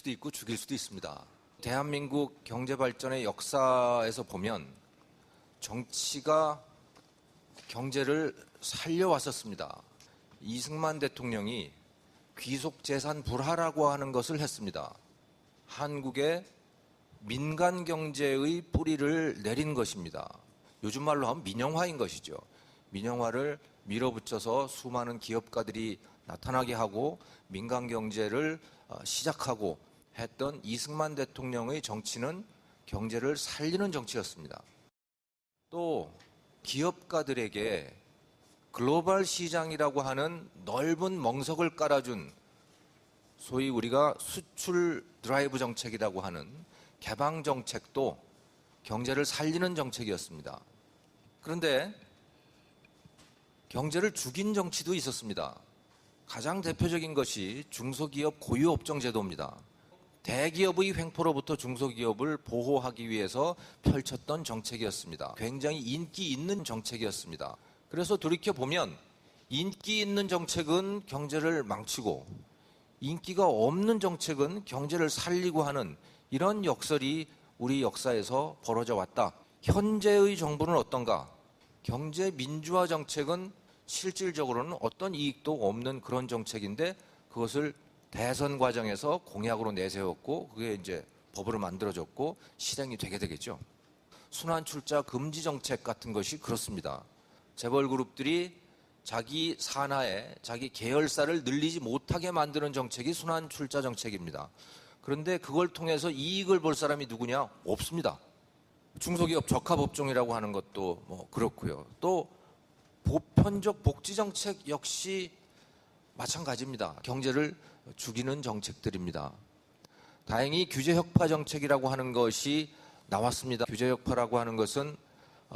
수도 있고 죽일 수도 있습니다. 대한민국 경제 발전의 역사에서 보면 정치가 경제를 살려왔었습니다. 이승만 대통령이 귀속재산 불화라고 하는 것을 했습니다. 한국의 민간 경제의 뿌리를 내린 것입니다. 요즘 말로 하면 민영화인 것이죠. 민영화를 밀어붙여서 수많은 기업가들이 나타나게 하고 민간 경제를 시작하고 했던 이승만 대통령의 정치는 경제를 살리는 정치였습니다. 또 기업가들에게 글로벌 시장이라고 하는 넓은 멍석을 깔아준 소위 우리가 수출 드라이브 정책이라고 하는 개방 정책도 경제를 살리는 정책이었습니다. 그런데 경제를 죽인 정치도 있었습니다. 가장 대표적인 것이 중소기업 고유업종 제도입니다. 대기업의 횡포로부터 중소기업을 보호하기 위해서 펼쳤던 정책이었습니다. 굉장히 인기 있는 정책이었습니다. 그래서 돌이켜보면 인기 있는 정책은 경제를 망치고 인기가 없는 정책은 경제를 살리고 하는 이런 역설이 우리 역사에서 벌어져 왔다. 현재의 정부는 어떤가? 경제 민주화 정책은 실질적으로는 어떤 이익도 없는 그런 정책인데 그것을 대선 과정에서 공약으로 내세웠고 그게 이제 법으로 만들어졌고 실행이 되게 되겠죠. 순환 출자 금지 정책 같은 것이 그렇습니다. 재벌 그룹들이 자기 산하에 자기 계열사를 늘리지 못하게 만드는 정책이 순환 출자 정책입니다. 그런데 그걸 통해서 이익을 볼 사람이 누구냐? 없습니다. 중소기업 적합업종이라고 하는 것도 뭐 그렇고요. 또 보편적 복지 정책 역시 마찬가지입니다. 경제를 죽이는 정책들입니다. 다행히 규제 혁파 정책이라고 하는 것이 나왔습니다. 규제 혁파라고 하는 것은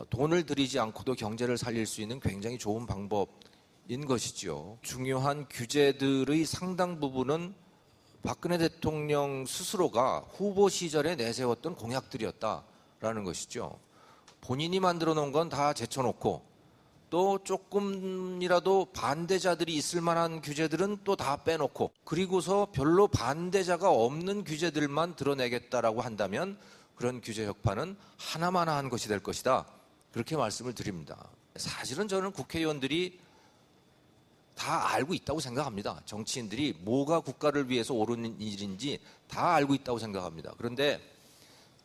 돈을 들이지 않고도 경제를 살릴 수 있는 굉장히 좋은 방법인 것이죠. 중요한 규제들의 상당 부분은 박근혜 대통령 스스로가 후보 시절에 내세웠던 공약들이었다라는 것이죠. 본인이 만들어 놓은 건 다 제쳐놓고 또 조금이라도 반대자들이 있을 만한 규제들은 또 다 빼놓고 그리고서 별로 반대자가 없는 규제들만 드러내겠다라고 한다면 그런 규제 혁파는 하나만한 것이 될 것이다. 그렇게 말씀을 드립니다. 사실은 저는 국회의원들이 다 알고 있다고 생각합니다. 정치인들이 뭐가 국가를 위해서 옳은 일인지 다 알고 있다고 생각합니다. 그런데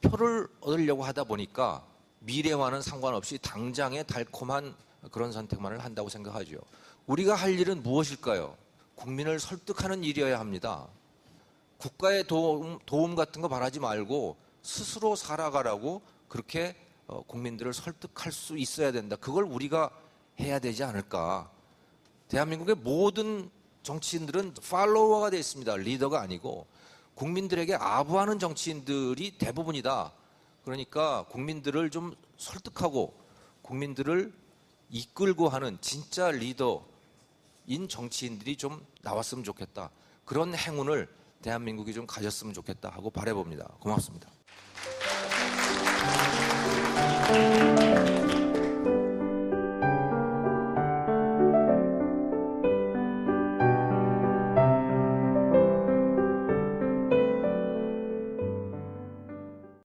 표를 얻으려고 하다 보니까 미래와는 상관없이 당장의 달콤한 그런 선택만을 한다고 생각하죠. 우리가 할 일은 무엇일까요? 국민을 설득하는 일이어야 합니다. 국가의 도움 같은 거 바라지 말고 스스로 살아가라고 그렇게 국민들을 설득할 수 있어야 된다. 그걸 우리가 해야 되지 않을까. 대한민국의 모든 정치인들은 팔로워가 되어 있습니다. 리더가 아니고 국민들에게 아부하는 정치인들이 대부분이다. 그러니까 국민들을 좀 설득하고 국민들을 이끌고 하는 진짜 리더인 정치인들이 좀 나왔으면 좋겠다. 그런 행운을 대한민국이 좀 가졌으면 좋겠다 하고 바라봅니다. 고맙습니다.